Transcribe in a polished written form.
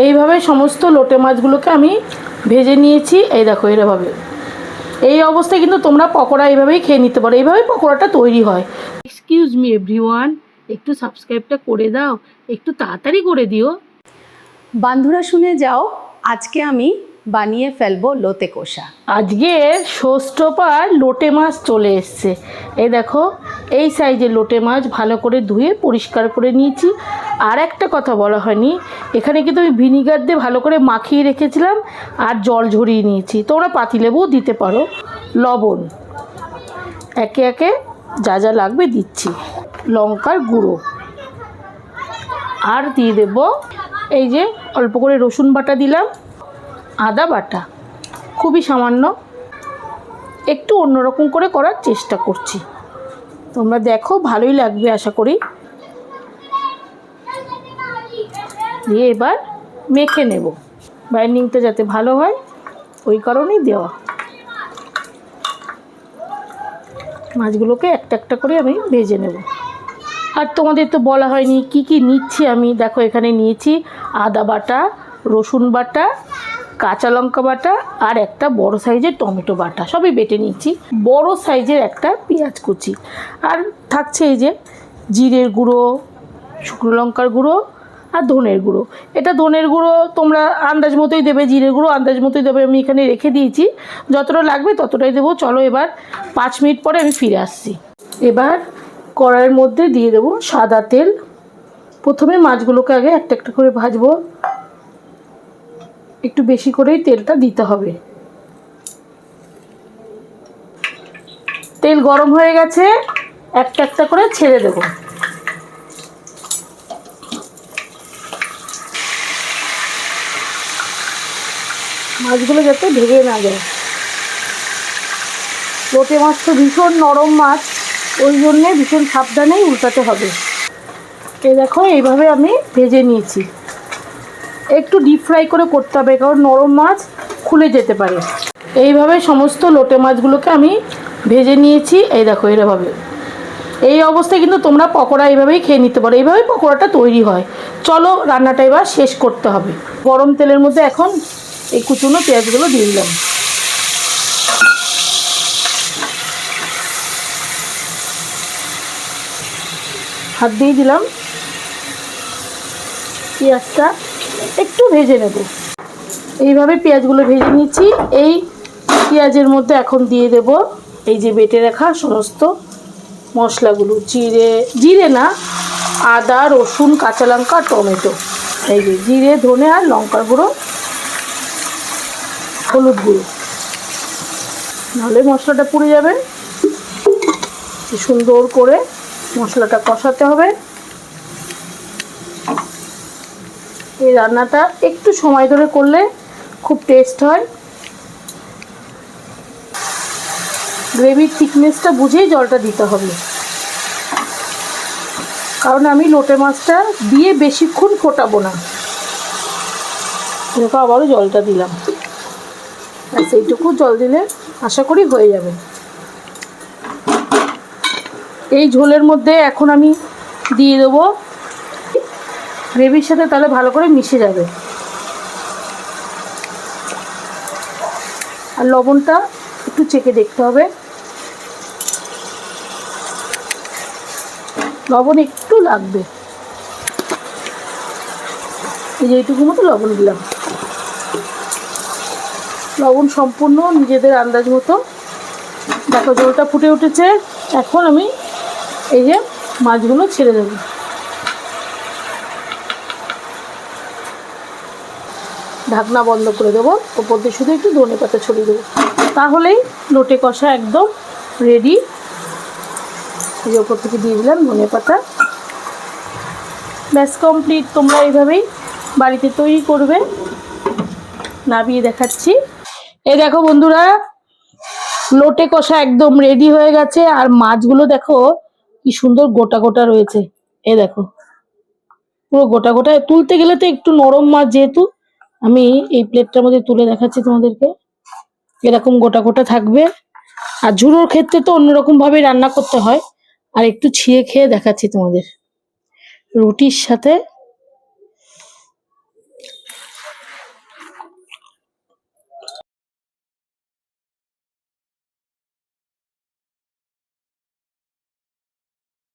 এইভাবে সমস্ত লোটে মাছগুলোকে আমি ভেজে নিয়েছি। এই দেখো এরভাবে। এই অবস্থায় কিন্তু তোমরা পকোড়া এইভাবেই খেয়ে নিতে পারো, এইভাবেই পকোড়াটা তৈরি হয়। এক্সকিউজ মি এভরিওয়ান, একটু সাবস্ক্রাইবটা করে দাও, একটু তাড়াতাড়ি করে দিও। বন্ধুরা শুনে যাও, আজকে আমি বানিয়ে ফেলবো লোটে কষা। আজকে ষষ্ঠবার লোটে মাছ চলে এসছে। এই দেখো এই সাইজের লোটে মাছ ভালো করে ধুয়ে পরিষ্কার করে নিয়েছি। আর একটা কথা বলা হয়নি, এখানে কিন্তু আমি ভিনিগার দিয়ে ভালো করে মাখিয়ে রেখেছিলাম আর জল ঝরিয়ে নিয়েছি। তোমরা পাতিলেবুও দিতে পারো। লবণ একে একে যা যা লাগবে দিচ্ছি। লঙ্কার গুঁড়ো আর দিয়ে দেব এই যে অল্প করে রসুন বাটা দিলাম, আদা বাটা খুবই সামান্য, একটু অন্যরকম করে করার চেষ্টা করছি। তোমরা দেখো ভালোই লাগবে আশা করি। দিয়ে এবার মেখে নেব, বাইন্ডিংটা যাতে ভালো হয় ওই কারণেই দেওয়া। মাছগুলোকে একটা একটা করে আমি ভেজে নেব। আর তোমাদের তো বলা হয়নি কি কি নিচ্ছি আমি। দেখো এখানে নিয়েছি আদা বাটা, রসুন বাটা, কাঁচা লঙ্কা বাটা আর একটা বড় সাইজের টমেটো বাটা, সবই বেটে নিচ্ছি। বড় সাইজের একটা পেঁয়াজ কুচি, আর থাকছে এই যে জিরের গুঁড়ো, শুকনো লঙ্কার গুঁড়ো আর ধনের গুঁড়ো। এটা ধনের গুঁড়ো তোমরা আন্দাজ মতোই দেবে, জিরের গুঁড়ো আন্দাজ মতোই দেবে। আমি এখানে রেখে দিয়েছি, যতটা লাগবে ততটাই দেবো। চলো এবার 5 মিনিট পরে আমি ফিরে আসছি। এবার কড়াইয়ের মধ্যে দিয়ে দেবো সাদা তেল। প্রথমে মাছগুলোকে আগে একটা একটা করে ভাজবো, একটু বেশি করেই তেলটা দিতে হবে। তেল গরম হয়ে গেছে, একটা একটা করে ছেড়ে দেব। মাছগুলো যাতে ভেঙে না যায়। লোটে মাছ তো ভীষণ নরম মাছ, ওই জন্যে ভীষণ সাবধানেই উল্টাতে হবে। এই দেখো এইভাবে আমি ভেজে নিয়েছি। একটু ডিপ ফ্রাই করে করতে হবে, কারণ নরম মাছ খুলে যেতে পারে। এইভাবে সমস্ত লোটে মাছগুলোকে আমি ভেজে নিয়েছি। এই দেখো এরভাবে। এই অবস্থায় কিন্তু তোমরা পকোড়া এইভাবেই খেয়ে নিতে পারো, এইভাবেই পকোড়াটা তৈরি হয়। চলো রান্নাটা এবার শেষ করতে হবে। গরম তেলের মধ্যে এখন এই কুচনো পেঁয়াজগুলো দিয়ে দিলাম। হাত দিয়ে দিলাম। পেঁয়াজটা একটু ভেজে নেব। এইভাবে পেঁয়াজগুলো ভেজে নিচ্ছি। এই পেঁয়াজের মধ্যে এখন দিয়ে দেব এই যে বেটে রাখা সমস্ত মশলাগুলো। জিরে না, আদা, রসুন, কাঁচা লঙ্কা, টমেটো। এই যে জিরে, ধনে আর লঙ্কার গুঁড়ো, হলুদ গুঁড়ো, নাহলে মশলাটা পুড়ে যাবে। সুন্দর করে মশলাটা কষাতে হবে। এই রান্নাটা একটু সময় ধরে করলে খুব টেস্ট হয়। গ্রেভির থিকনেসটা বুঝেই জলটা দিতে হবে, কারণ আমি লোটে মাছটা দিয়ে বেশিক্ষণ ফোটাবো না। দেখো আবারও জলটা দিলাম, আর সেইটুকু জল দিলে আশা করি হয়ে যাবে। এই ঝোলের মধ্যে এখন আমি দিয়ে দেবো গ্রেভির সাথে, তাহলে ভালো করে মিশে যাবে। আর লবণটা একটু চেখে দেখতে হবে, লবণ একটু লাগবে। এই যে এইটুকু মতো লবণ দিলাম। লবণ সম্পূর্ণ নিজেদের আন্দাজ মতো। দেখো জলটা ফুটে উঠেছে, এখন আমি এই যে মাছগুলো ছেড়ে দেবো। ঢাকনা বন্ধ করে দেবো, ওপর দিয়ে শুধু একটু ধনে পাতা ছড়িয়ে দেবো, তাহলেই লোটে কষা একদম রেডি। এই ওপর থেকে দিয়ে দিলাম ধনে পাতা। ব্যাস কমপ্লিট। তোমরা এইভাবেই বাড়িতে তৈরি করবে। নামিয়ে দেখাচ্ছি। এই দেখো বন্ধুরা, লোটে কষা একদম রেডি হয়ে গেছে। আর মাছগুলো দেখো কি সুন্দর গোটা গোটা রয়েছে। এই দেখো পুরো গোটা গোটা। তুলতে গেলে তো একটু নরম মাছ, যেহেতু আমি এই প্লেটটার মধ্যে তুলে দেখাচ্ছি তোমাদেরকে। এরকম গোটা গোটা থাকবে। আর ঝুড়োর ক্ষেত্রে তো অন্যরকম ভাবে রান্না করতে হয়। আর একটু ছিঁড়ে খেয়ে দেখাচ্ছি তোমাদের। রুটির সাথে